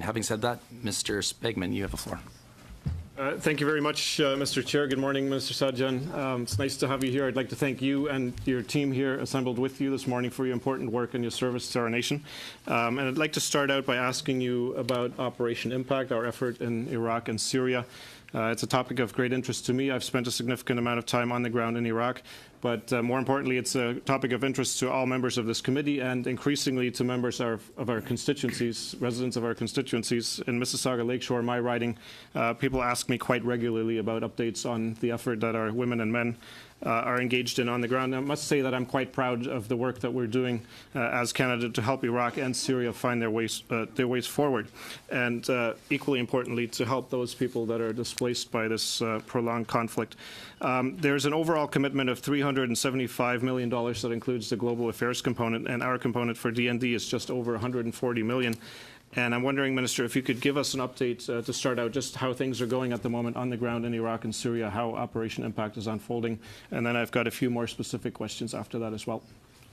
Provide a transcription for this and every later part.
having said that, Mr. Spengemann, you have the floor. Thank you very much, Mr. Chair. Good morning, Mr. Sajjan. It's nice to have you here. I'd like to thank you and your team here assembled with you this morning for your important work and your service to our nation. And I'd like to start out by asking you about Operation Impact, our effort in Iraq and Syria. It's a topic of great interest to me. I've spent a significant amount of time on the ground in Iraq, but more importantly, it's a topic of interest to all members of this committee and increasingly to members of our constituencies, residents of our constituencies. In Mississauga Lakeshore, my riding, people ask me quite regularly about updates on the effort that our women and men are engaged in on the ground. I must say that I'm quite proud of the work that we're doing as Canada to help Iraq and Syria find their ways forward, and equally importantly, to help those people that are displaced by this prolonged conflict. There's an overall commitment of $375 million that includes the global affairs component, and our component for DND is just over $140 million. And I'm wondering, Minister, if you could give us an update to start out, just how things are going at the moment on the ground in Iraq and Syria, how Operation Impact is unfolding, and then I've got a few more specific questions after that as well.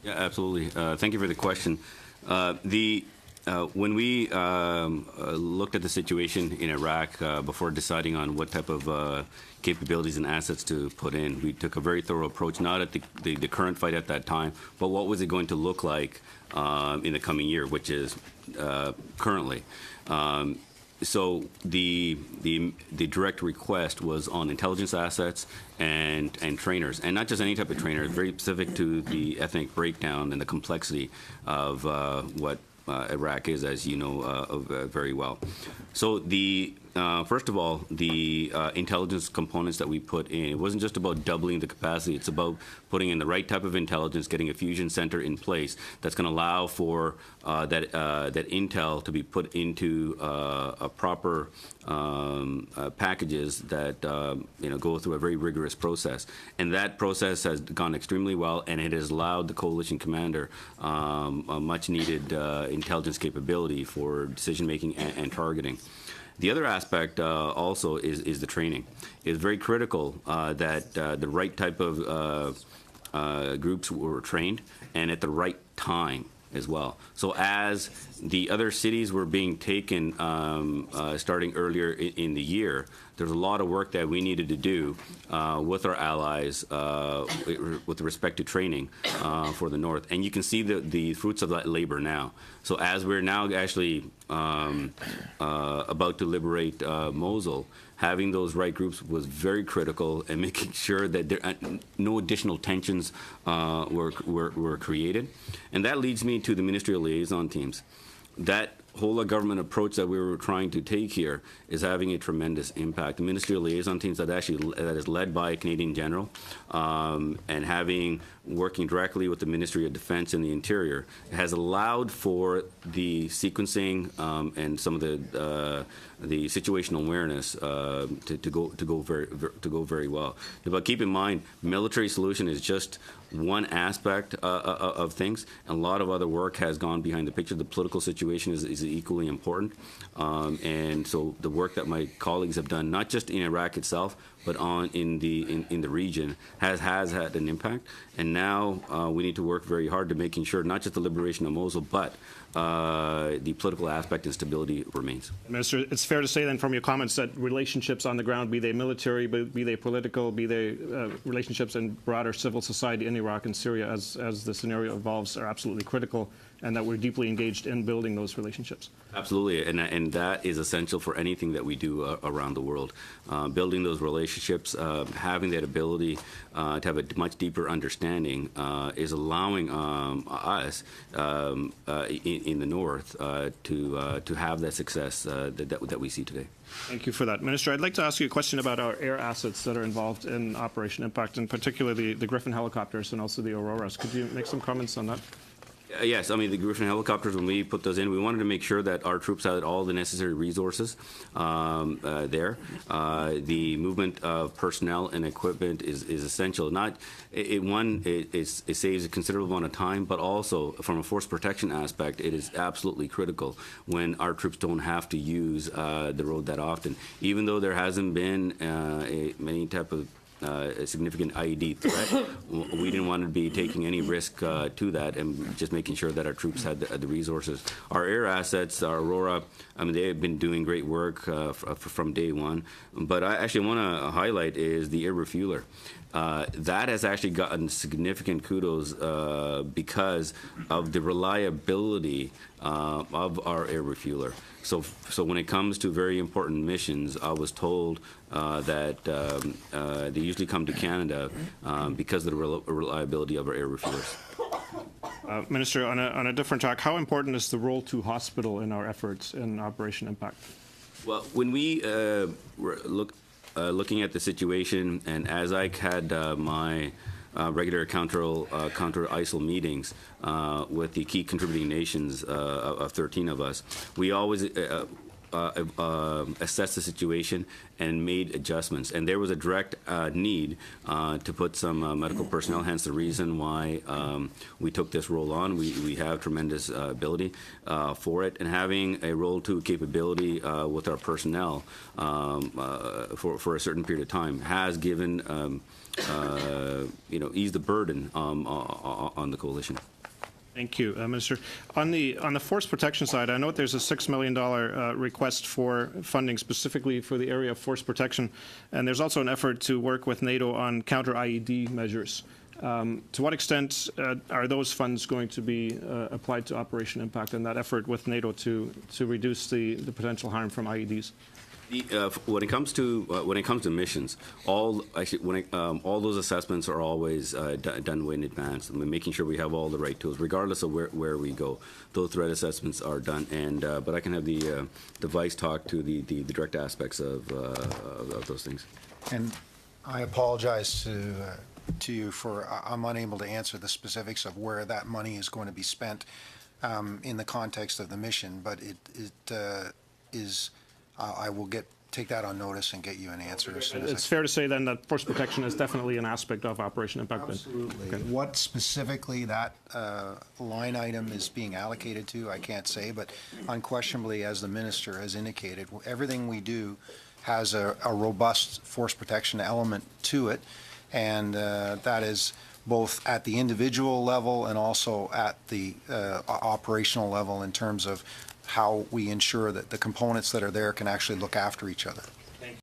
Yeah, absolutely. Thank you for the question. When we looked at the situation in Iraq before deciding on what type of capabilities and assets to put in, we took a very thorough approach, not at the current fight at that time, but what was it going to look like in the coming year, which is currently. So the direct request was on intelligence assets and trainers, and not just any type of trainer, very specific to the ethnic breakdown and the complexity of what Iraq is, as you know very well. So first of all, the intelligence components that we put in, it wasn't just about doubling the capacity, it's about putting in the right type of intelligence, getting a fusion center in place that's going to allow for that intel to be put into a proper packages that go through a very rigorous process. And that process has gone extremely well, and it has allowed the coalition commander a much needed intelligence capability for decision making and targeting. The other aspect also is the training. It's very critical that the right type of groups were trained and at the right time as well. So as the other cities were being taken starting earlier in the year, there's a lot of work that we needed to do with our allies with respect to training for the North. And you can see the fruits of that labor now. So as we're now actually about to liberate Mosul, having those right groups was very critical, and making sure that no additional tensions were created. And that leads me to the ministerial liaison teams. That whole of government approach that we were trying to take here is having a tremendous impact. The ministerial liaison teams that is led by a Canadian general, and working directly with the Ministry of Defense and the Interior has allowed for the sequencing and some of the situational awareness to go very well. But keep in mind, military solution is just one aspect of things, and a lot of other work has gone behind the picture. The political situation is equally important, and so the work that my colleagues have done, not just in Iraq itself, but in the region, has had an impact. And now we need to work very hard to making sure not just the liberation of Mosul, but the political aspect and stability remains. Minister, it's fair to say then from your comments that relationships on the ground, be they military, be they political, be they relationships in broader civil society in Iraq and Syria as the scenario evolves, are absolutely critical, and that we're deeply engaged in building those relationships. Absolutely, and that is essential for anything that we do around the world. Building those relationships, having that ability to have a much deeper understanding is allowing us in the North to have that success that we see today. Thank you for that. Minister, I'd like to ask you a question about our air assets that are involved in Operation Impact, and particularly the Griffin helicopters and also the Auroras. Could you make some comments on that? Yes, I mean, the Griffin helicopters, when we put those in, we wanted to make sure that our troops had all the necessary resources there. The movement of personnel and equipment is essential. It saves a considerable amount of time, but also from a force protection aspect, it is absolutely critical when our troops don't have to use the road that often. Even though there hasn't been any type of a significant IED threat. We didn't want to be taking any risk to that, and just making sure that our troops had the resources. Our air assets, our Aurora, I mean, they have been doing great work from day one. But I actually want to highlight is the air refueler. That has actually gotten significant kudos because of the reliability of our air refueler. So when it comes to very important missions, I was told that they usually come to Canada because of the reliability of our air refuelers. Minister, on a different track, how important is the role to hospital in our efforts in Operation Impact? Well, when we were looking at the situation, and as I had my regular counter ISIL meetings with the key contributing nations of 13 of us, we always assessed the situation and made adjustments. And there was a direct need to put some medical personnel, hence the reason why we took this role on. We have tremendous ability for it, and having a role 2 capability with our personnel for a certain period of time has given eased the burden on the coalition. Thank you, Minister. On the force protection side, I know there's a $6 million request for funding specifically for the area of force protection, and there's also an effort to work with NATO on counter-IED measures. To what extent are those funds going to be applied to Operation Impact and that effort with NATO to reduce the potential harm from IEDs? When it comes to missions, all those assessments are always done way in advance. I mean, making sure we have all the right tools, regardless of where we go. Those threat assessments are done, and but I can have the Vice talk to the direct aspects of those things. And I apologize to you for I'm unable to answer the specifics of where that money is going to be spent in the context of the mission, but it is. I will take that on notice and get you an answer as soon as It's fair to say then that force protection is definitely an aspect of Operation Impact. Absolutely. Okay. What specifically that line item is being allocated to, I can't say, but unquestionably, as the Minister has indicated, everything we do has a robust force protection element to it, and that is both at the individual level and also at the operational level in terms of how we ensure that the components that are there can actually look after each other.